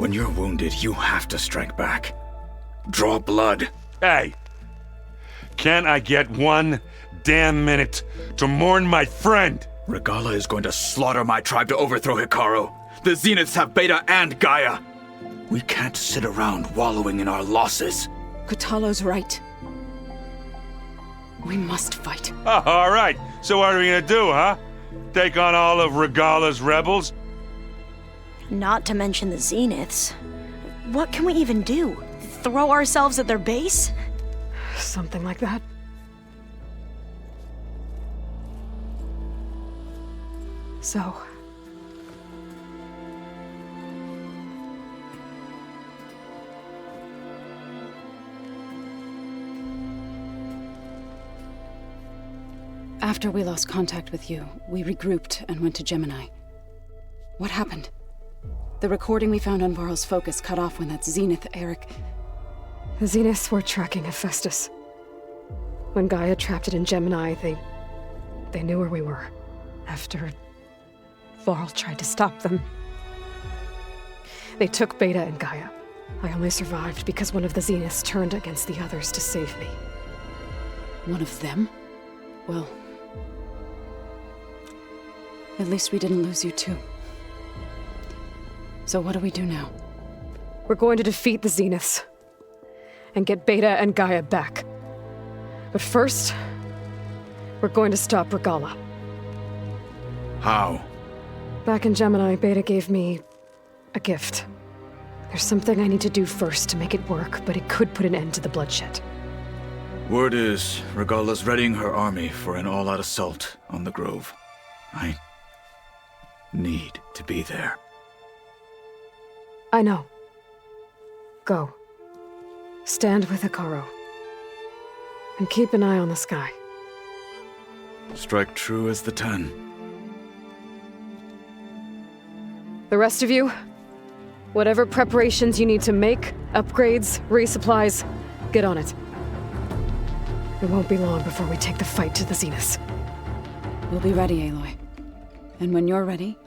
When you're wounded, you have to strike back. Draw blood. Hey! Can't I get 1 damn minute to mourn my friend? Regalla is going to slaughter my tribe to overthrow Hikaru. The Zeniths have Beta and Gaia. We can't sit around wallowing in our losses. Kotallo's right. We must fight. Oh, all right. So what are we gonna do, huh? Take on all of Regalla's rebels? Not to mention the Zeniths. What can we even do? Throw ourselves at their base? Something like that. So... After we lost contact with you, we regrouped and went to Gemini. What happened? The recording we found on Varl's focus cut off when that Zenith, Eric... The Zeniths were tracking Hephaestus. When Gaia trapped it in Gemini, they knew where we were. After Varl tried to stop them. They took Beta and Gaia. I only survived because one of the Zeniths turned against the others to save me. One of them? Well... at least we didn't lose you too. So what do we do now? We're going to defeat the Zeniths. And get Beta and Gaia back. But first, we're going to stop Regalla. How? Back in Gemini, Beta gave me a gift. There's something I need to do first to make it work, but it could put an end to the bloodshed. Word is, Regalla's readying her army for an all-out assault on the Grove. I need to be there. I know. Go. Stand with Hikaru. And keep an eye on the sky. Strike true as the 10. The rest of you, whatever preparations you need to make, upgrades, resupplies, get on it. It won't be long before we take the fight to the Zeniths. We'll be ready, Aloy. And when you're ready,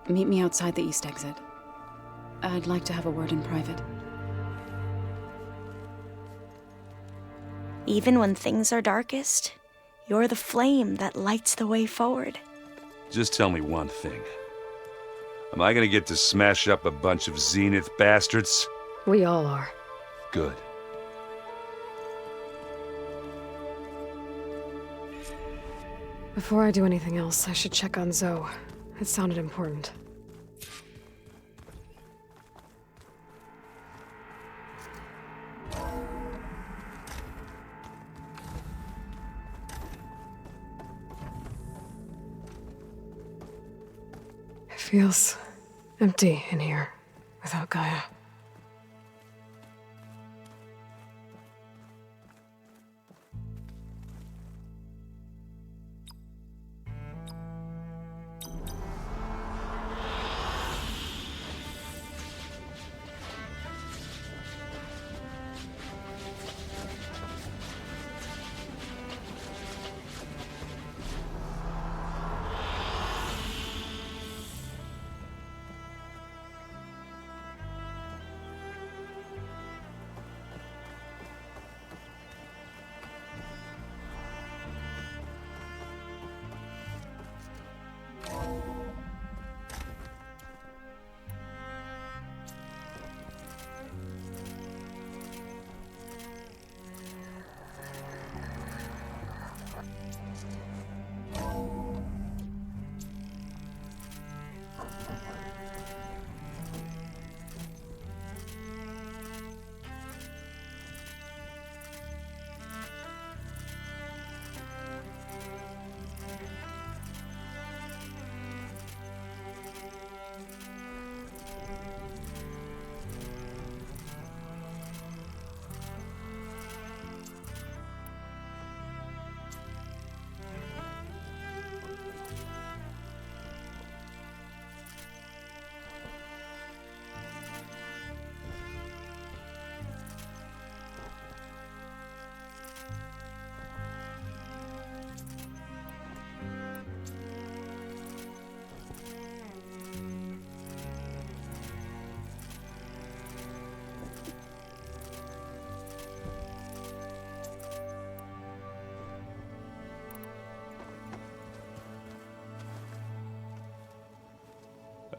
meet me outside the east exit. I'd like to have a word in private. Even when things are darkest, you're the flame that lights the way forward. Just tell me one thing. Am I gonna get to smash up a bunch of Zenith bastards? We all are. Good. Before I do anything else, I should check on Zoe. It sounded important. It feels empty in here without Gaia.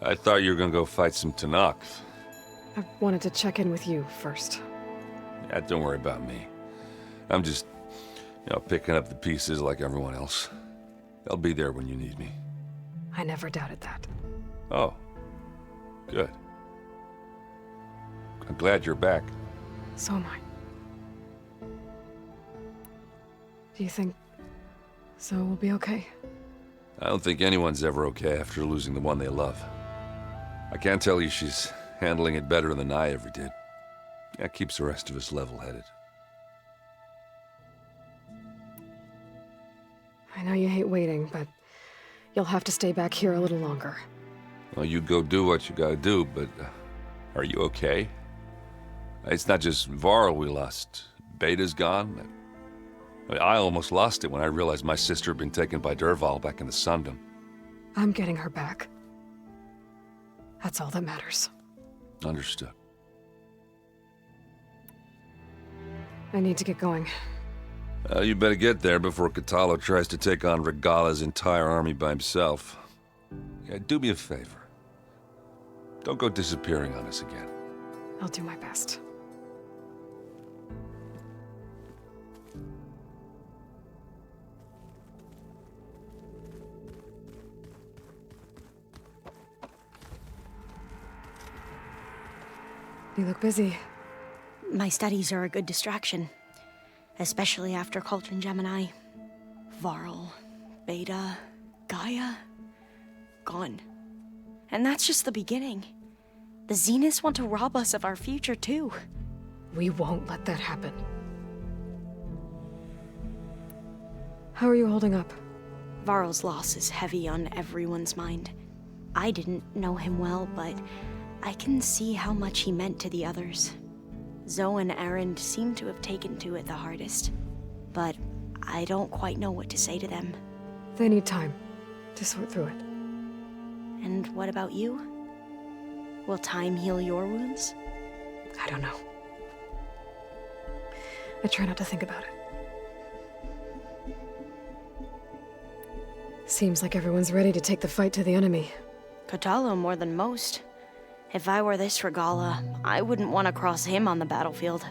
I thought you were gonna go fight some Tenakth. I wanted to check in with you first. Yeah, don't worry about me. I'm just, picking up the pieces like everyone else. I'll be there when you need me. I never doubted that. Oh. Good. I'm glad you're back. So am I. Do you think Zoe will be okay? I don't think anyone's ever okay after losing the one they love. I can't tell you she's handling it better than I ever did. That keeps the rest of us level-headed. I know you hate waiting, but you'll have to stay back here a little longer. Well, you go do what you gotta do, but are you okay? It's not just Varl we lost. Beta's gone. I almost lost it when I realized my sister had been taken by Dervahl back in the Sundom. I'm getting her back. That's all that matters. Understood. I need to get going. You better get there before Kotallo tries to take on Regalla's entire army by himself. Yeah, do me a favor. Don't go disappearing on us again. I'll do my best. You look busy. My studies are a good distraction. Especially after Cauldron Gemini. Varl, Beta, Gaia, gone. And that's just the beginning. The Zeniths want to rob us of our future, too. We won't let that happen. How are you holding up? Varl's loss is heavy on everyone's mind. I didn't know him well, but I can see how much he meant to the others. Zoe and Erend seem to have taken to it the hardest, but I don't quite know what to say to them. They need time to sort through it. And what about you? Will time heal your wounds? I don't know. I try not to think about it. Seems like everyone's ready to take the fight to the enemy. Kotallo more than most. If I were this Regalla, I wouldn't want to cross him on the battlefield.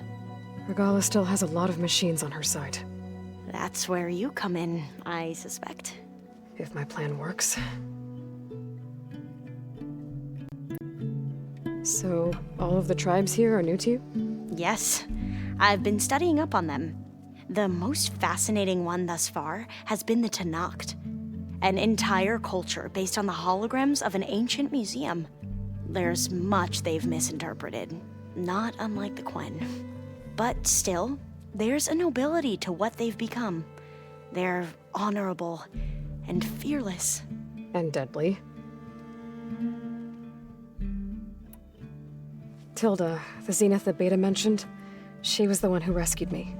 Regalla still has a lot of machines on her side. That's where you come in, I suspect. If my plan works. So, all of the tribes here are new to you? Yes, I've been studying up on them. The most fascinating one thus far has been the Tenakth, an entire culture based on the holograms of an ancient museum. There's much they've misinterpreted, not unlike the Quen. But still, there's a nobility to what they've become. They're honorable and fearless. And deadly. Tilda, the Zenith that Beta mentioned, she was the one who rescued me.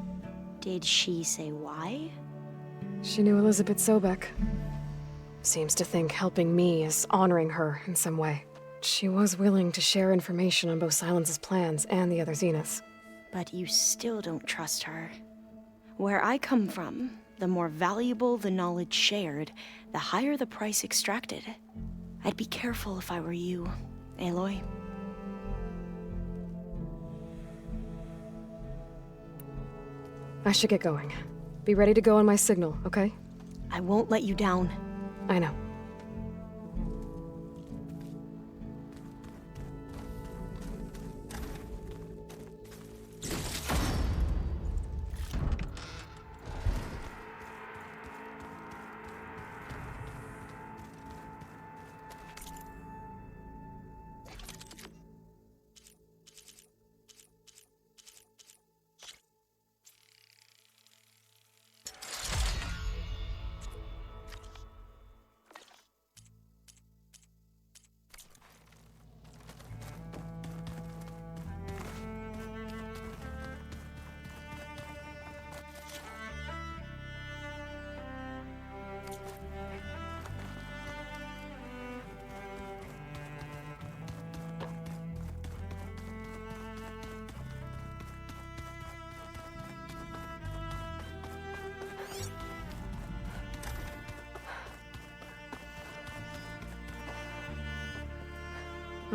Did she say why? She knew Elizabeth Sobek. Seems to think helping me is honoring her in some way. She was willing to share information on both Silence's plans and the other Zeniths. But you still don't trust her. Where I come from, the more valuable the knowledge shared, the higher the price extracted. I'd be careful if I were you, Aloy. I should get going. Be ready to go on my signal, okay? I won't let you down. I know.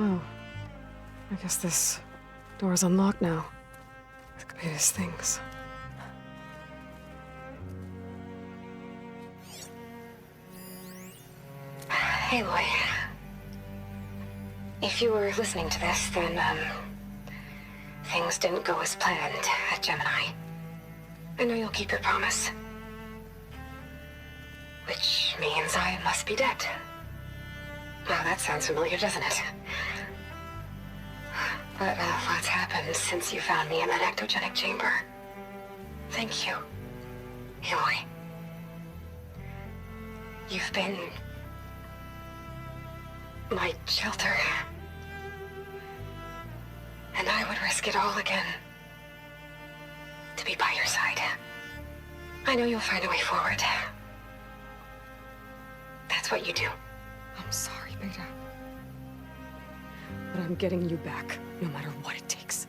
Oh. I guess this door's unlocked now. It could be his things. Hey, Aloy. If you were listening to this, then, things didn't go as planned at Gemini. I know you'll keep your promise. Which means I must be dead. Well, that sounds familiar, doesn't it? But lots happened since you found me in that ectogenic chamber. Thank you, Aloy. You've been my shelter. And I would risk it all again to be by your side. I know you'll find a way forward. That's what you do. I'm sorry, Beta. But I'm getting you back, no matter what it takes.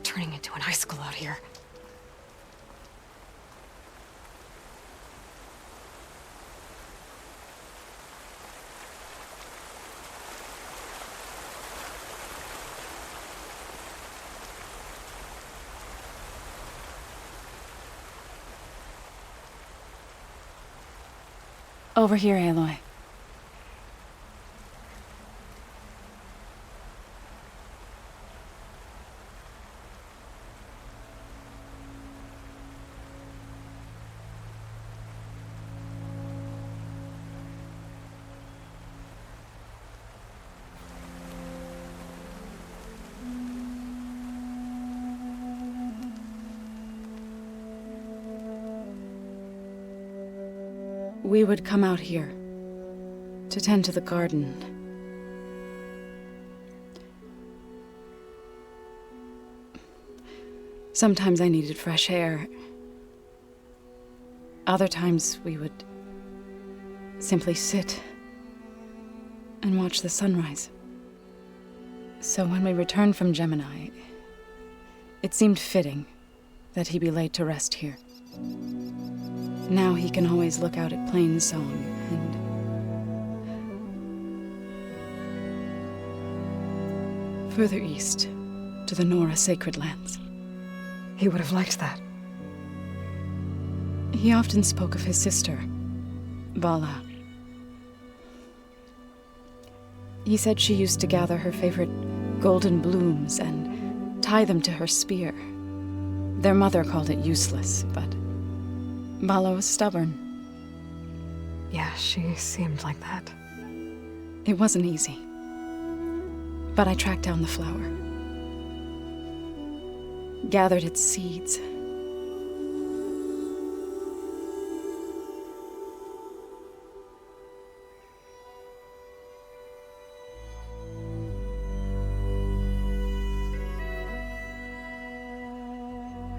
Turning into an icicle out here. Over here, Aloy. We would come out here to tend to the garden. Sometimes I needed fresh air. Other times we would simply sit and watch the sunrise. So when we returned from Gemini, it seemed fitting that he be laid to rest here. Now he can always look out at Plain Song and further east to the Nora Sacred Lands. He would have liked that. He often spoke of his sister, Vala. He said she used to gather her favorite golden blooms and tie them to her spear. Their mother called it useless, but Vala was stubborn. Yeah, she seemed like that. It wasn't easy. But I tracked down the flower. Gathered its seeds.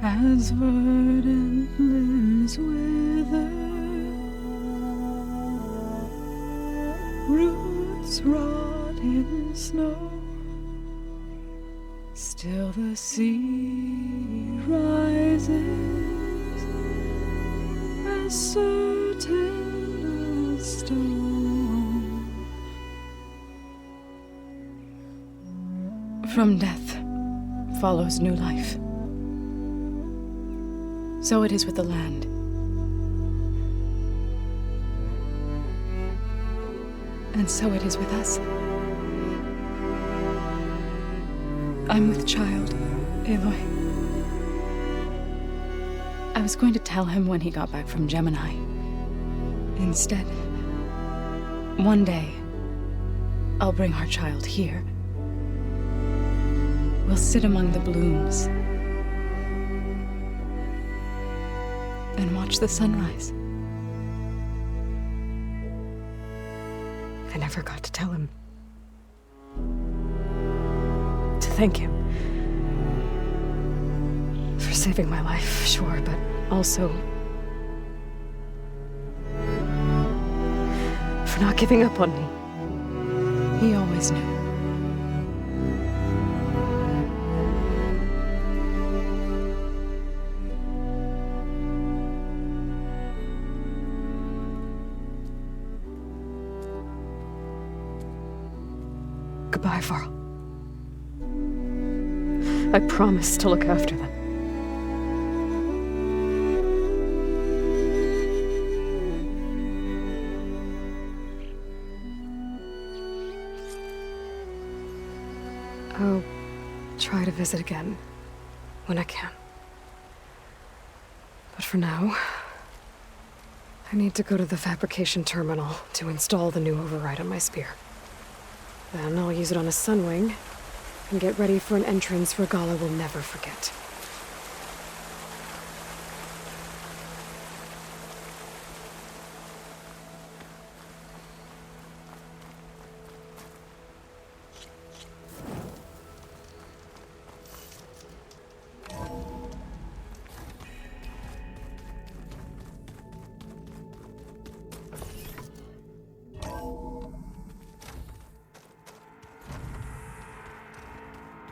As verdant limbs wither, roots rot in snow, still the sea rises, as certain as stone. From death follows new life. So it is with the land. And so it is with us. I I'm with child, Aloy. I was going to tell him when he got back from Gemini. Instead, one day, I'll bring our child here. We'll sit among the blooms and watch the sunrise. I never got to tell him. To thank him. For saving my life, sure, but also for not giving up on me. He always knew. Goodbye, Varl. I promise to look after them. I'll try to visit again when I can. But for now, I need to go to the fabrication terminal to install the new override on my spear. Then I'll use it on a Sunwing and get ready for an entrance Regalla will never forget.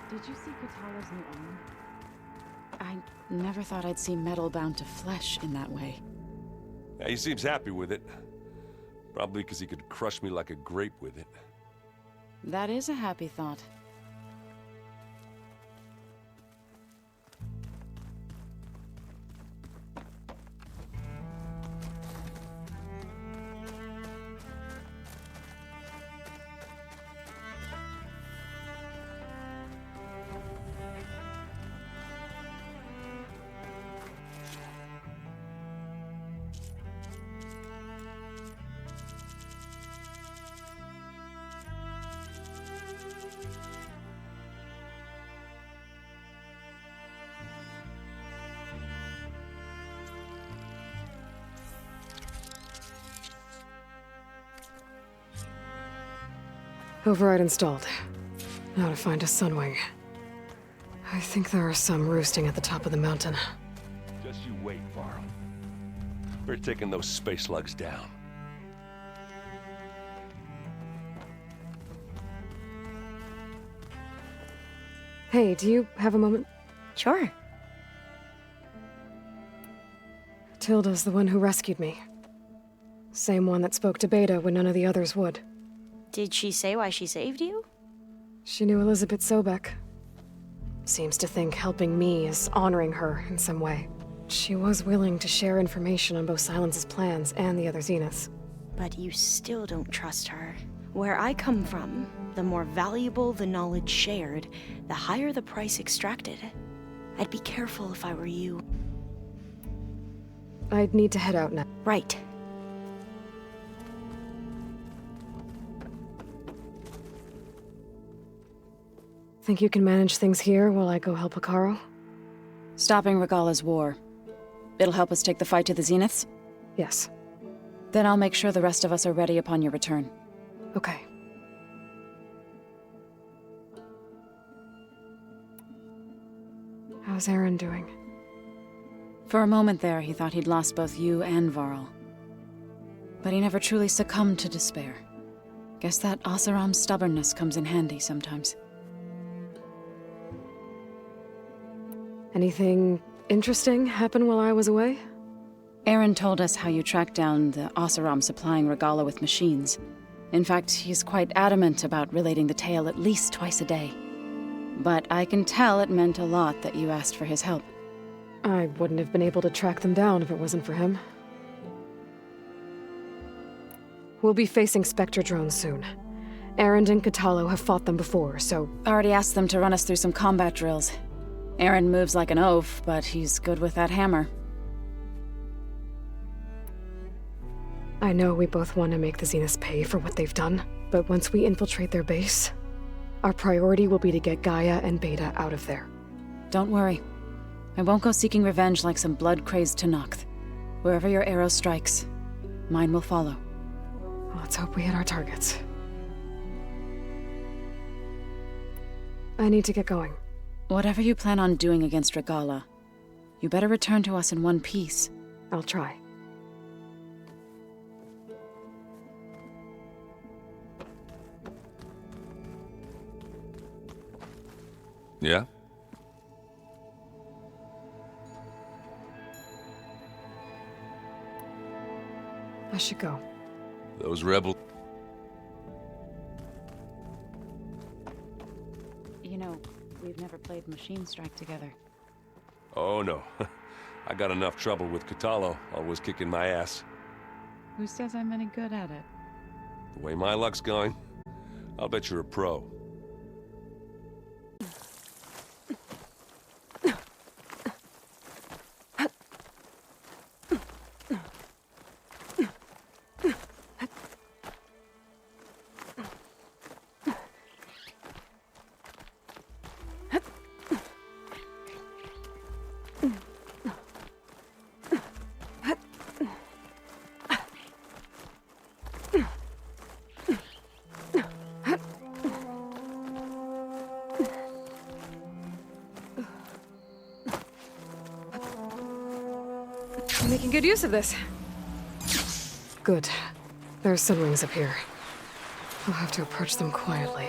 Did you see Katala's new arm? I never thought I'd see metal bound to flesh in that way. Yeah, he seems happy with it. Probably because he could crush me like a grape with it. That is a happy thought. Override installed. Now to find a Sunwing. I think there are some roosting at the top of the mountain. Just you wait, Varl. We're taking those space slugs down. Hey, do you have a moment? Sure. Tilda's the one who rescued me. Same one that spoke to Beta when none of the others would. Did she say why she saved you? She knew Elizabeth Sobek. Seems to think helping me is honoring her in some way. She was willing to share information on both Silence's plans and the other Zeniths. But you still don't trust her. Where I come from, the more valuable the knowledge shared, the higher the price extracted. I'd be careful if I were you. I'd need to head out now. Right. Think you can manage things here while I go help Hekarro? Stopping Regalla's war. It'll help us take the fight to the Zeniths? Yes. Then I'll make sure the rest of us are ready upon your return. Okay. How's Aaron doing? For a moment there, he thought he'd lost both you and Varl. But he never truly succumbed to despair. Guess that Oseram's stubbornness comes in handy sometimes. Anything interesting happen while I was away? Aaron told us how you tracked down the Oseram supplying Regalla with machines. In fact, he's quite adamant about relating the tale at least twice a day. But I can tell it meant a lot that you asked for his help. I wouldn't have been able to track them down if it wasn't for him. We'll be facing Spectre drones soon. Erend and Katalo have fought them before, so Already asked them to run us through some combat drills. Aaron moves like an oaf, but he's good with that hammer. I know we both want to make the Zeniths pay for what they've done, but once we infiltrate their base, our priority will be to get Gaia and Beta out of there. Don't worry. I won't go seeking revenge like some blood-crazed Tenakth. Wherever your arrow strikes, mine will follow. Let's hope we hit our targets. I need to get going. Whatever you plan on doing against Regalla, you better return to us in one piece. I'll try. Yeah? I should go. Those rebels... You know, we've never played Machine Strike together. Oh, no. I got enough trouble with Katalo, always kicking my ass. Who says I'm any good at it? The way my luck's going, I'll bet you're a pro. I'm making good use of this. Good. There's Sunwings up here. I'll have to approach them quietly.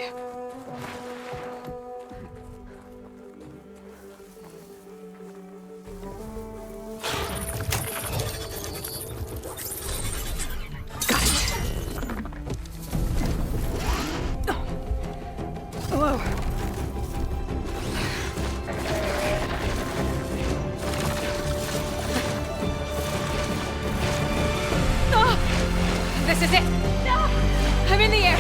Got it. Hello. This is it! No! I'm in the air!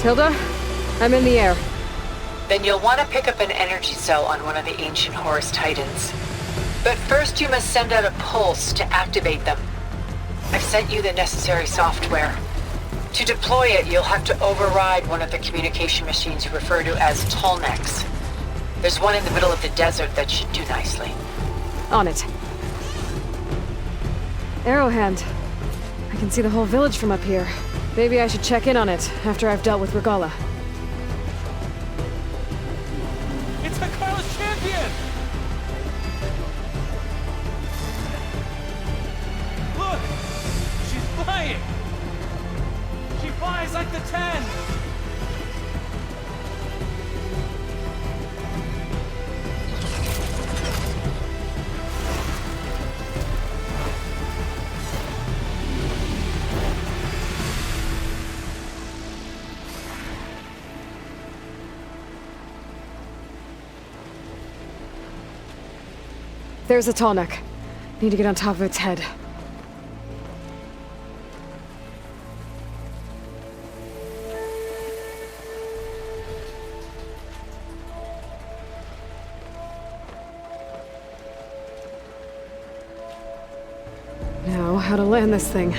Tilda, I'm in the air. Then you'll want to pick up an energy cell on one of the ancient Horus Titans. But first you must send out a pulse to activate them. I've sent you the necessary software. To deploy it, you'll have to override one of the communication machines you refer to as Tolnecs. There's one in the middle of the desert that should do nicely. On it. Arrowhand. I can see the whole village from up here. Maybe I should check in on it after I've dealt with Regalla. It's Carla's champion! Look! She's flying! She flies like the 10! There's a Tallneck. Need to get on top of its head. Now, how to land this thing.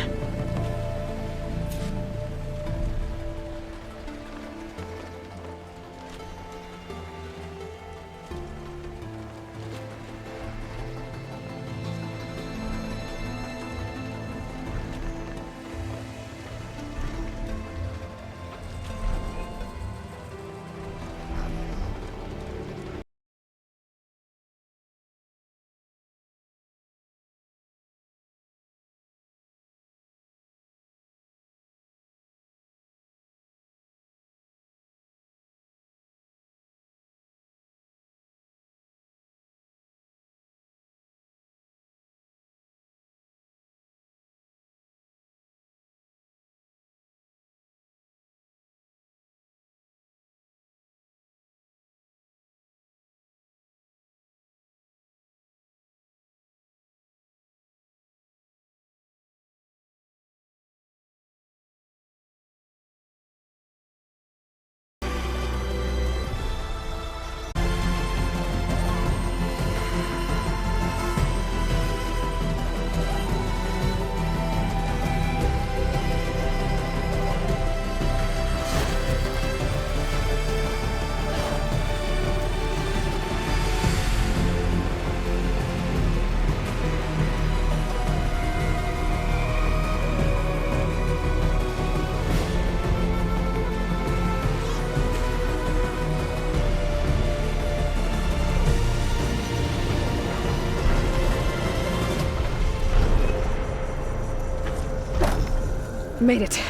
Made it.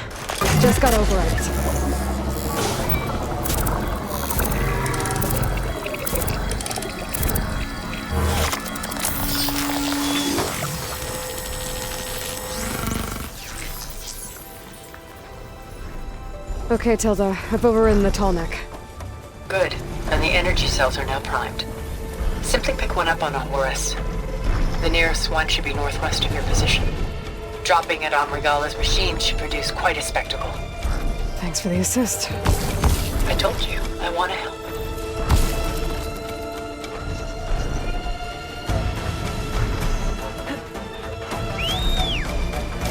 Just got override it. Okay, Tilda. I've overridden the tall neck. Good. And the energy cells are now primed. Simply pick one up on a Horus. The nearest one should be northwest of your position. Dropping it on Regalla's machine should produce quite a spectacle. Thanks for the assist. I told you, I want to help.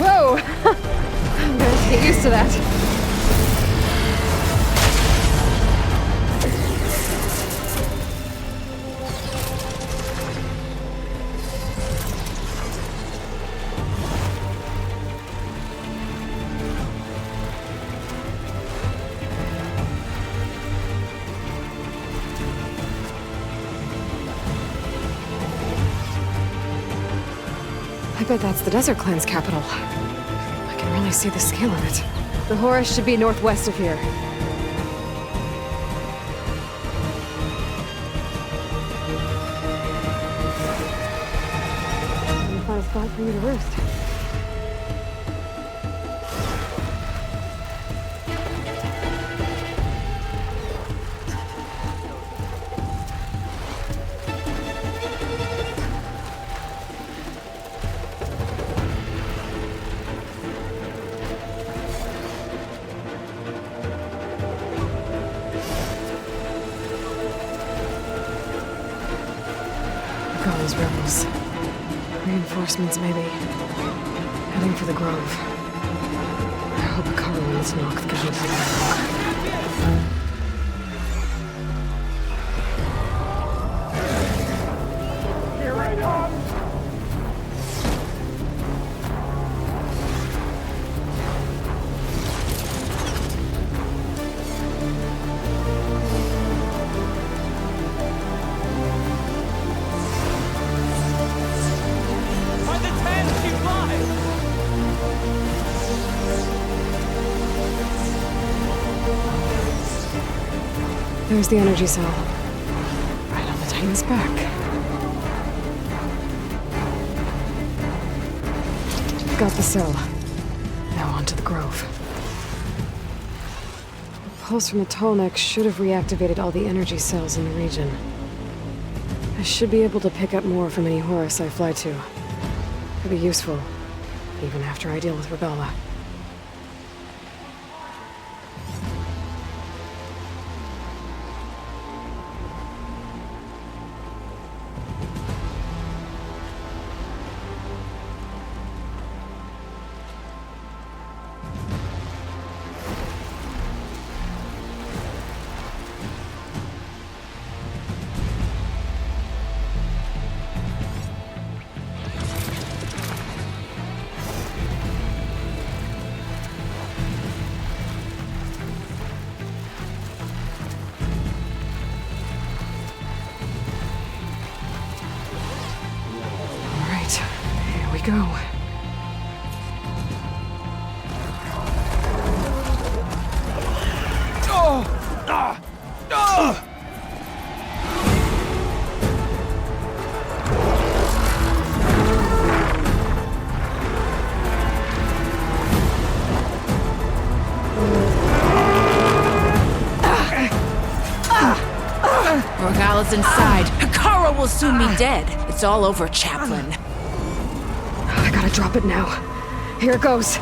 Whoa! I'm gonna have to get used to that. I bet that's the Desert Clan's capital. I can really see the scale of it. The Horus should be northwest of here. Let me find a spot for you to roost. Those rebels. Reinforcements, maybe. Heading for the Grove. I hope Akara and this knock can hold for that long. There's the energy cell. Right on the Titan's back. Got the cell. Now on to the Grove. The pulse from the tall neck should have reactivated all the energy cells in the region. I should be able to pick up more from any Horus I fly to. Could be useful, even after I deal with Regalla. Go. Regalla's inside. Akara will soon be dead. It's all over, Chaplain. I gotta drop it now. Here it goes.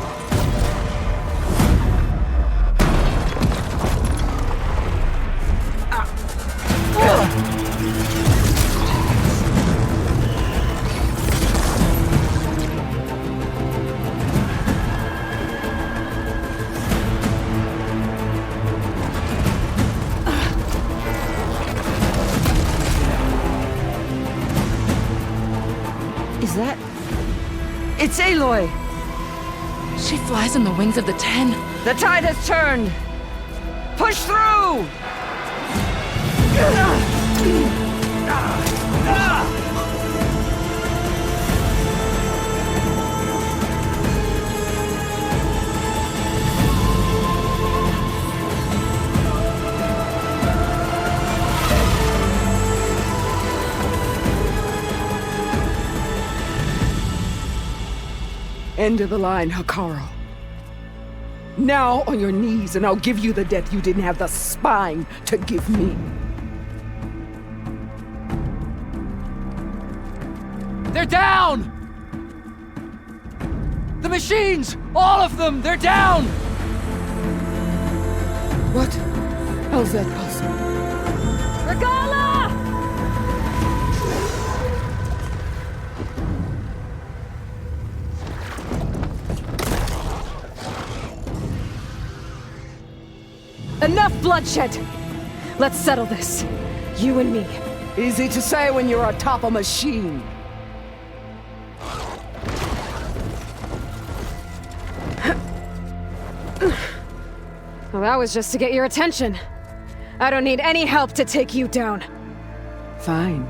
Is that... It's Aloy! She flies on the wings of the 10. The tide has turned! Push through! End of the line, Hikaru. Now on your knees, and I'll give you the death you didn't have the spine to give me. They're down! The machines! All of them! They're down! What? How's that possible? Regalla! Enough bloodshed! Let's settle this. You and me. Easy to say when you're atop a machine. Well, that was just to get your attention. I don't need any help to take you down. Fine.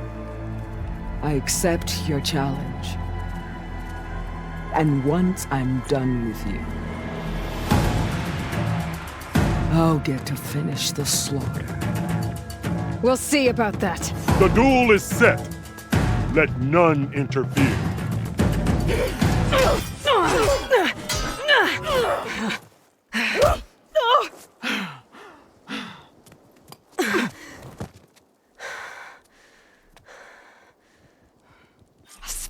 I accept your challenge. And once I'm done with you, I'll get to finish the slaughter. We'll see about that. The duel is set. Let none interfere.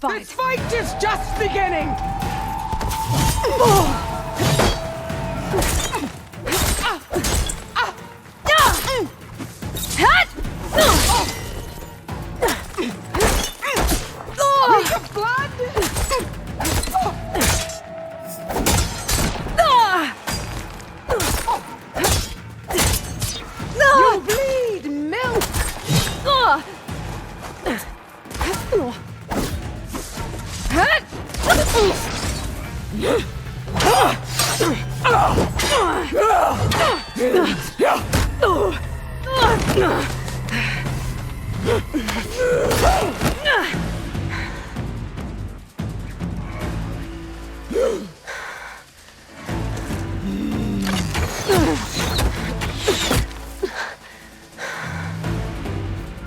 This fight is just beginning! You bleed milk!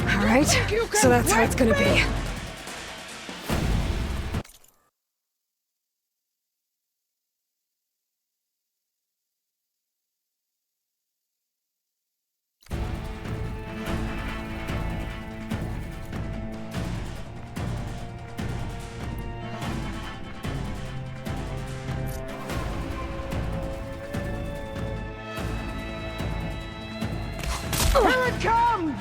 All right, so that's how it's gonna be. Here it comes!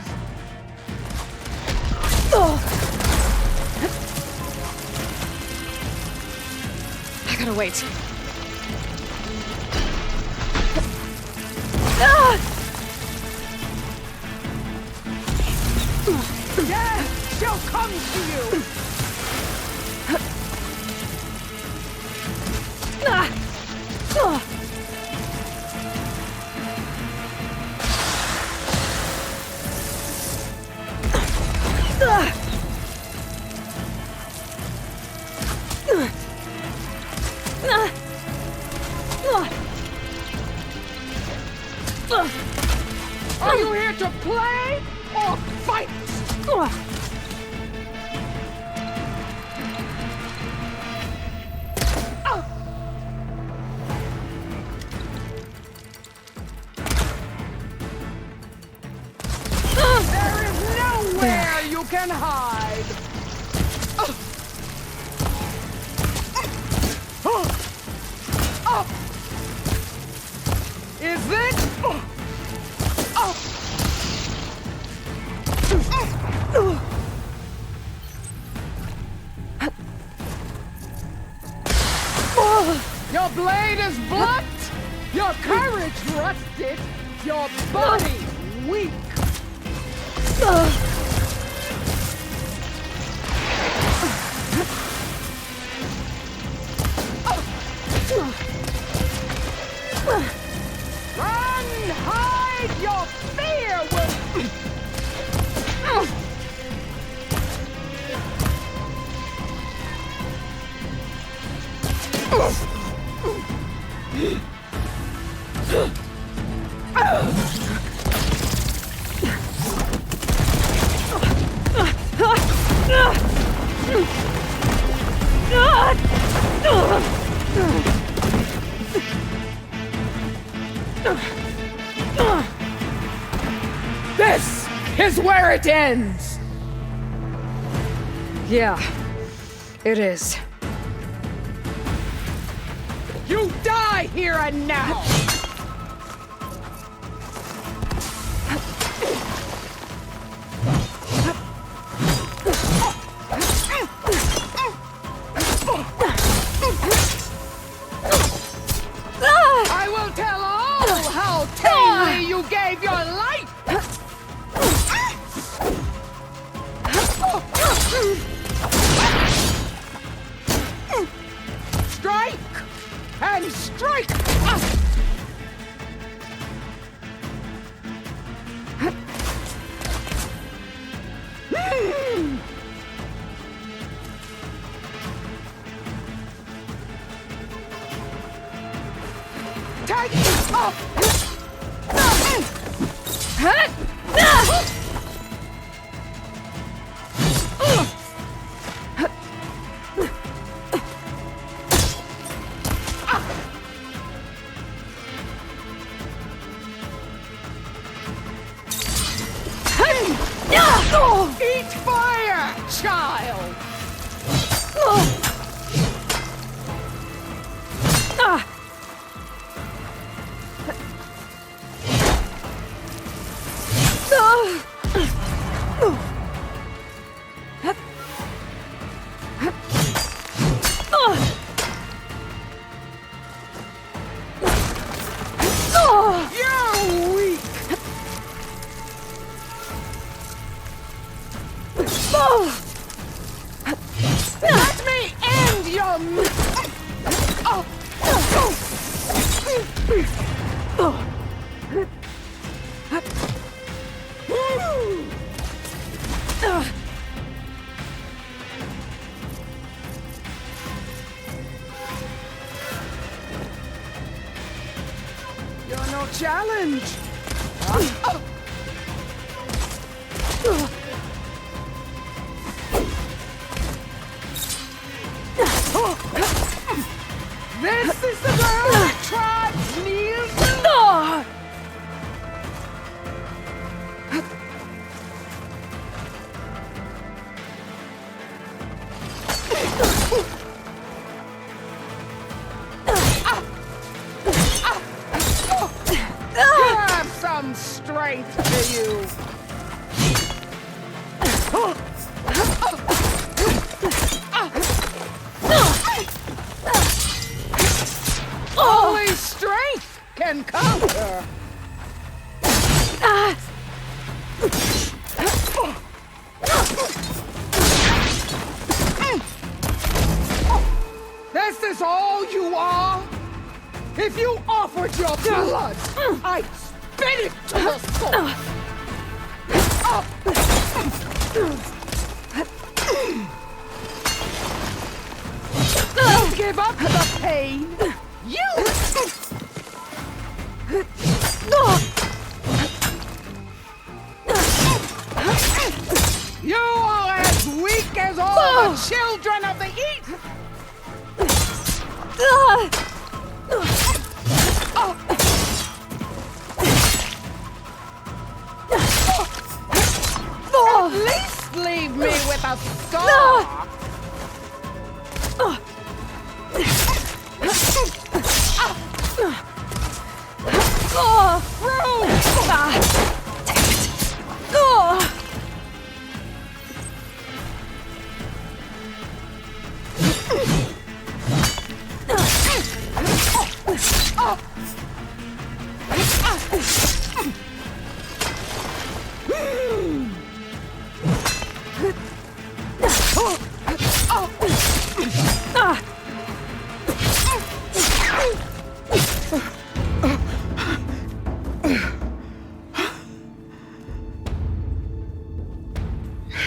I gotta wait. Death shall come to you! Are you here to play or fight? There is nowhere you can hide! Is it? Your blade is blunt, your courage rusted, your body weak. Run, hide, your fear will... is where it ends! Yeah, it is. You die here and now! I will tell all how tamely you gave your life! Strike! And strike! Take it off! Eat fire, child! You're weak! Let me end your... You're no challenge! This is the girl that tribes kneel to! You have some strength to you! Only strength can conquer! This is all you are? If you offered your blood, I'd spit it to the soul! Don't give up the pain! You! You are as weak as all the children of the East! At least leave me with a scar!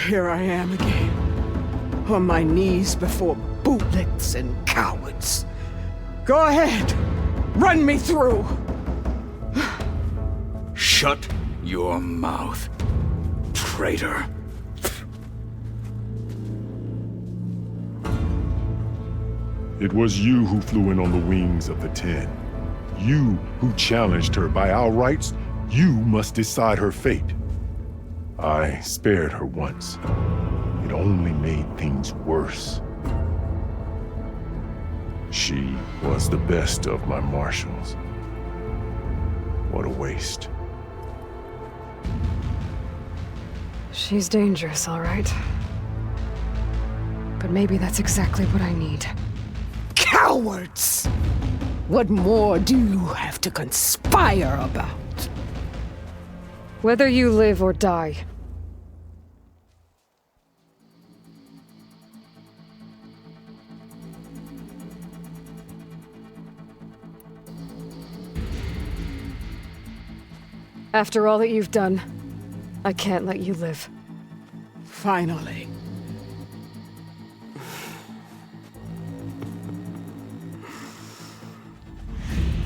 Here I am again, on my knees before bootlets and cowards. Go ahead, run me through. Shut your mouth, traitor. It was you who flew in on the wings of the 10. You who challenged her. By our rights, you must decide her fate. I spared her once. It only made things worse. She was the best of my marshals. What a waste. She's dangerous, all right. But maybe that's exactly what I need. Cowards! What more do you have to conspire about? Whether you live or die. After all that you've done, I can't let you live. Finally.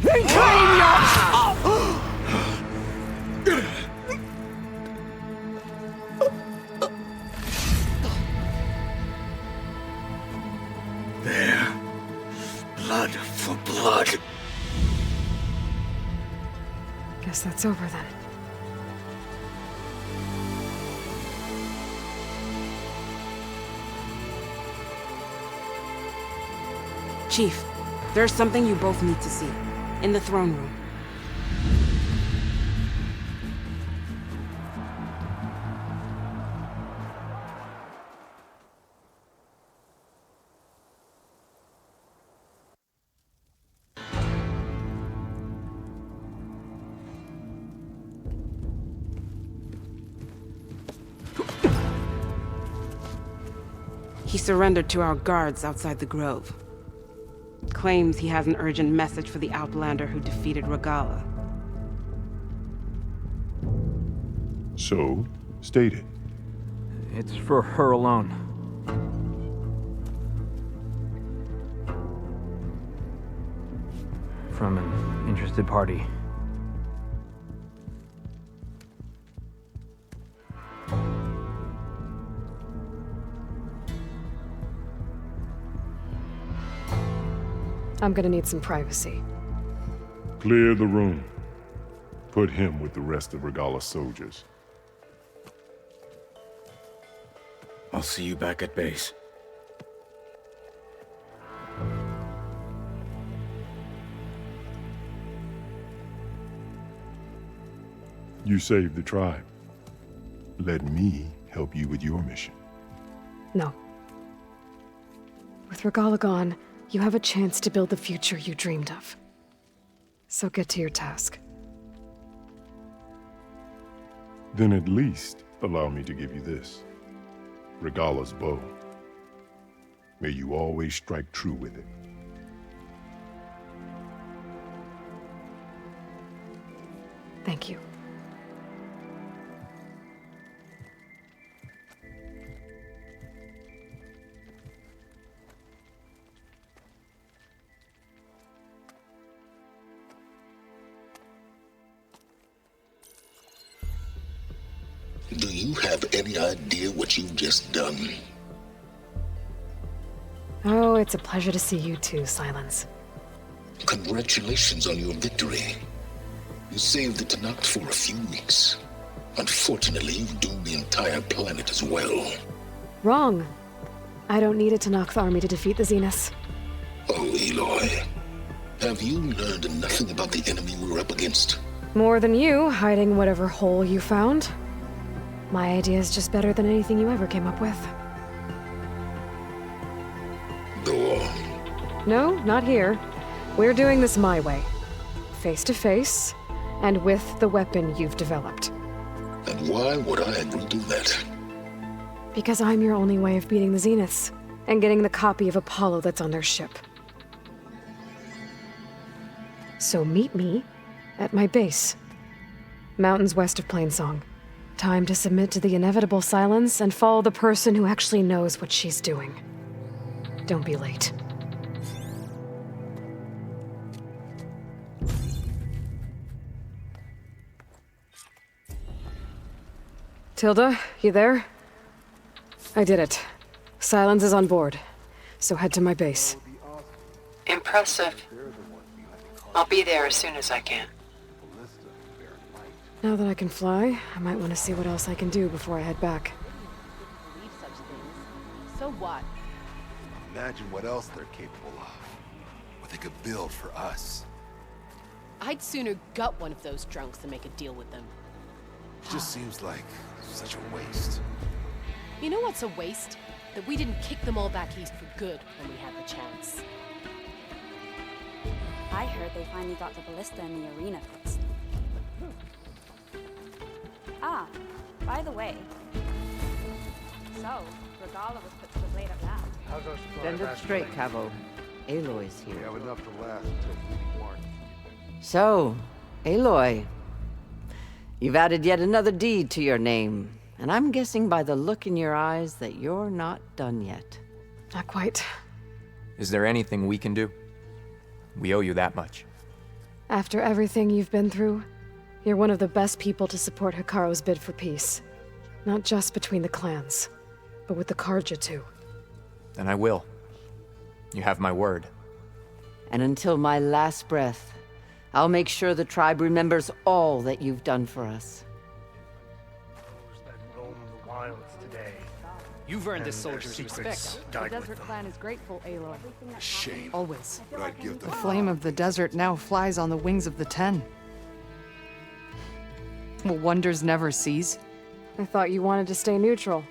Then claim your... There. Blood for blood. Guess that's over then. Chief, there's something you both need to see. In the throne room. He surrendered to our guards outside the grove. Claims he has an urgent message for the Outlander who defeated Regalla. So, state it. It's for her alone. From an interested party. I'm gonna need some privacy. Clear the room. Put him with the rest of Regalla's soldiers. I'll see you back at base. You saved the tribe. Let me help you with your mission. No. With Regalla gone, you have a chance to build the future you dreamed of. So get to your task. Then at least allow me to give you this. Regalla's bow. May you always strike true with it. Thank you. Do you have any idea what you've just done? Oh, it's a pleasure to see you too, Silence. Congratulations on your victory. You saved the Tenakth for a few weeks. Unfortunately, you've doomed the entire planet as well. Wrong. I don't need a Tenakth army to defeat the Zeniths. Oh, Aloy. Have you learned nothing about the enemy we're up against? More than you, hiding whatever hole you found. My idea is just better than anything you ever came up with. Go on. No, not here. We're doing this my way. Face to face, and with the weapon you've developed. And why would I agree to that? Because I'm your only way of beating the Zeniths, and getting the copy of Apollo that's on their ship. So meet me at my base. Mountains west of Plainsong. Time to submit to the inevitable silence and follow the person who actually knows what she's doing. Don't be late. Tilda, you there? I did it. Silence is on board, so head to my base. Impressive. I'll be there as soon as I can. Now that I can fly, I might want to see what else I can do before I head back. Believe such things. So what? Imagine what else they're capable of. What they could build for us. I'd sooner gut one of those drunks than make a deal with them. Just seems like such a waste. You know what's a waste? That we didn't kick them all back east for good when we had the chance. I heard they finally got the ballista in the arena fixed. Ah, by the way. So, Regalla was put to the blade at last. Send it straight, Cavo. Aloy's here. We have enough to last until we warn. So, Aloy. You've added yet another deed to your name. And I'm guessing by the look in your eyes that you're not done yet. Not quite. Is there anything we can do? We owe you that much. After everything you've been through, you're one of the best people to support Hikaru's bid for peace. Not just between the clans, but with the Karja too. Then I will. You have my word. And until my last breath, I'll make sure the tribe remembers all that you've done for us. You've earned this soldier's respect. The Desert Clan is grateful, Aloy. Shame. Always. But I'd give them The flame of the desert now flies on the wings of the Ten. Will wonders never cease? I thought you wanted to stay neutral.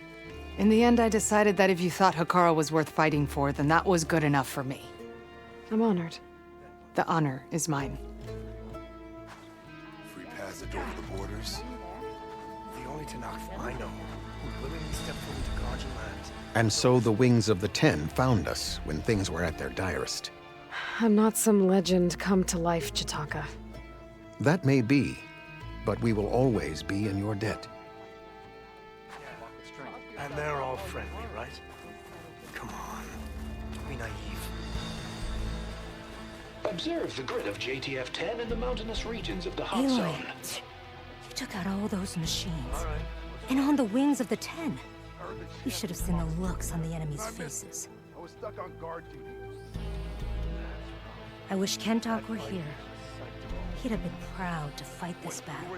In the end, I decided that if you thought Hikaru was worth fighting for, then that was good enough for me. I'm honored. The honor is mine. free passage over the borders. The only Tanakh I know who willingly stepped foot into Karja land. And so the Wings of the Ten found us when things were at their direst. I'm not some legend come to life, Chitaka. That may be, but we will always be in your debt. And they're all friendly, right? Come on. Don't be naive. Observe the grid of JTF-10 in the mountainous regions of the hot Aloy, zone. you took out all those machines. And on the wings of the Ten. You should have seen the looks on the enemy's faces. I was stuck on guard duty. I wish Kentok were here. He'd have been proud to fight this battle.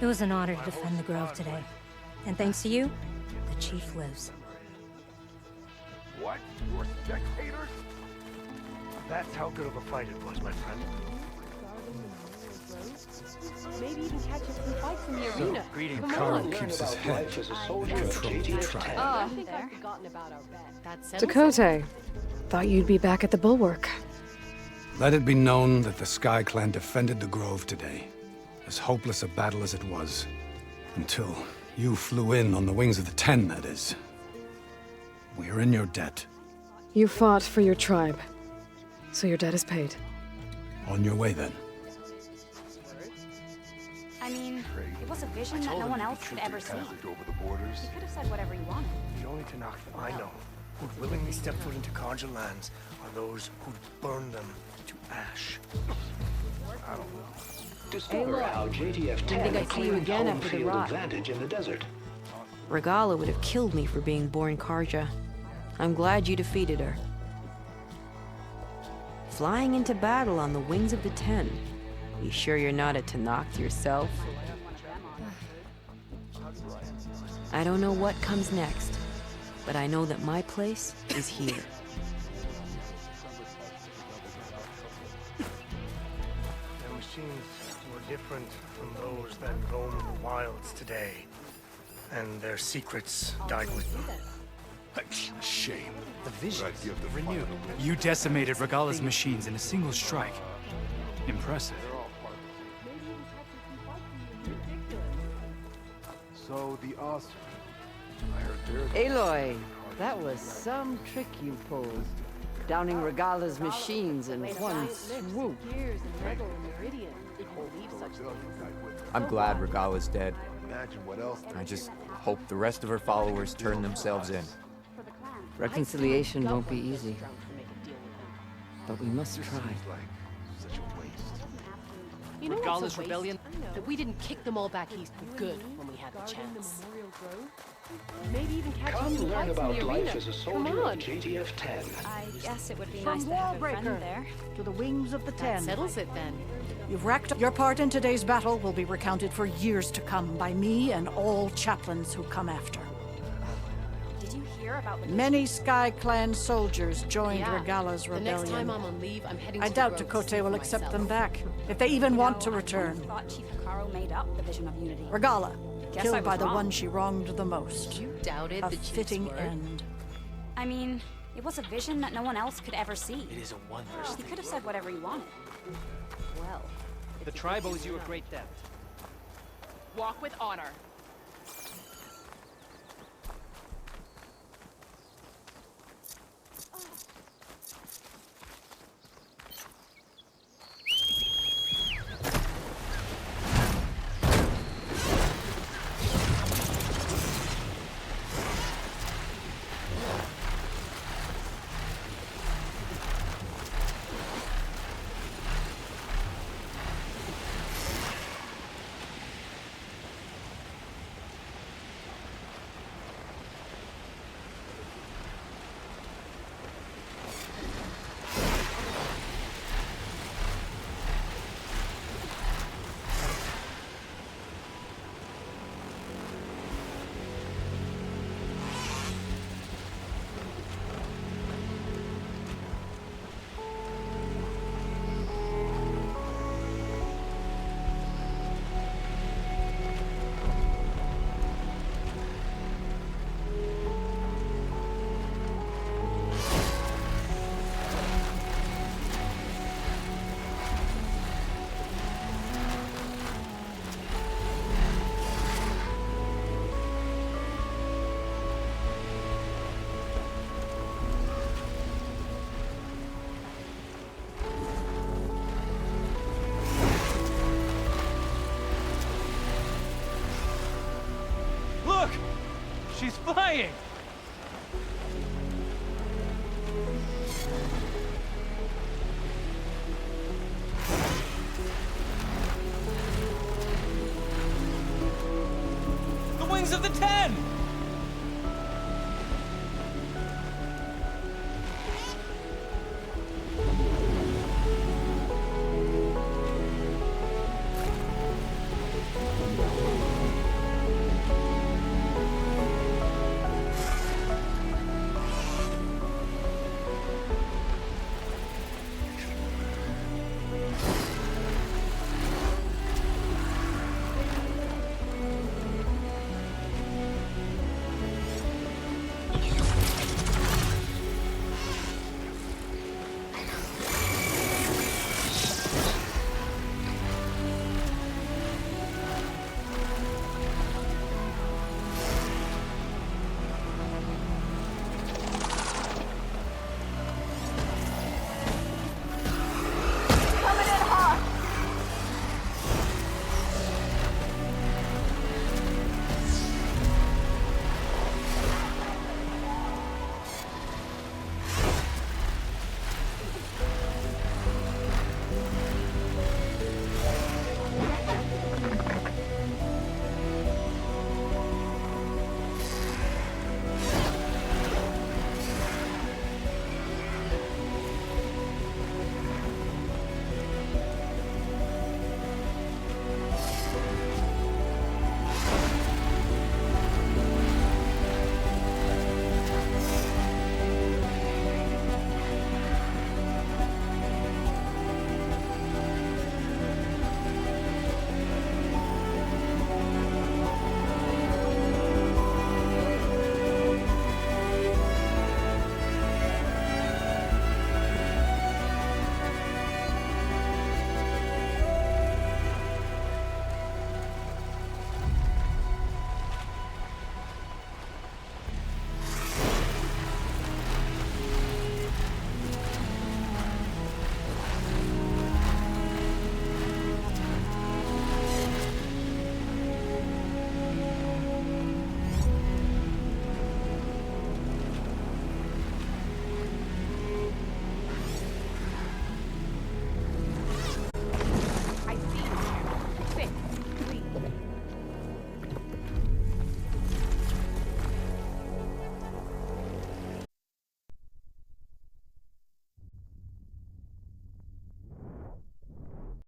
It was an honor to defend the Grove today. And thanks to you, the Chief lives. What? You were spectators? That's how good of a fight it was, my friend. Maybe even catch us some fights in the arena. Come Hikaru on. keeps his head as a soldier of JTF-10. I think I've forgotten about our bet. That settles it. Dakota, thought you'd be back at the Bulwark. Let it be known that the Sky Clan defended the Grove today. As hopeless a battle as it was. Until you flew in on the wings of the Ten, that is. We are in your debt. You fought for your tribe, so your debt is paid. On your way, then. I mean, it was a vision that no one else could ever see. Over the borders. You could have said whatever you wanted. The only Tanakh I know who'd willingly step foot into Karja lands are those who'd burn them to ash. I don't know. Discover how JTF-10 claimed home field advantage in the desert. Regalla would have killed me for being born Karja. I'm glad you defeated her. Flying into battle on the wings of the Ten. You sure you're not a Tanakh yourself? I don't know what comes next, but I know that my place is here. Their machines were different from those that roam the wilds today, and their secrets died with them. Shame. The vision I'd give them renewed. final. You decimated Regalla's machines in a single strike. Impressive. So the Oscar. I heard they're... Aloy, that was some trick you pulled. Downing Regalla's machines in one swoop. I'm glad Regalla's dead. Imagine what else. I just hope the rest of her followers turn themselves in. Reconciliation won't be easy. But we must try. Such a waste. You know Regalla's what's a waste? rebellion? That we didn't kick them all back east for good when we had the chance. Maybe even catch us Come some learn fights in about the life arena. as a Come soldier of on. JTF-10. I guess it would be From nice to have a friend Wallbreaker there. to the wings of the That Ten. settles it then. You've wrecked. Your part in today's battle will be recounted for years to come by me and all chaplains who come after. Did you hear about the... Many Sky Clan soldiers joined Yeah. Regalla's The rebellion. next time I'm on leave, I'm heading I to doubt the Grove to Takote see will for accept myself. them back, if they even want to I return. thought Chief Hikaru made up the Vision of Unity. Regalla, Guess I killed was by the wrong. one she wronged the most. You doubted A the Chief's fitting word? end. I mean, it was a vision that no one else could ever see. It is a wondrous He thing. could have said whatever he wanted. Well, The tribe owes you a great debt. Walk with honor. Look! She's flying! The wings of the Ten!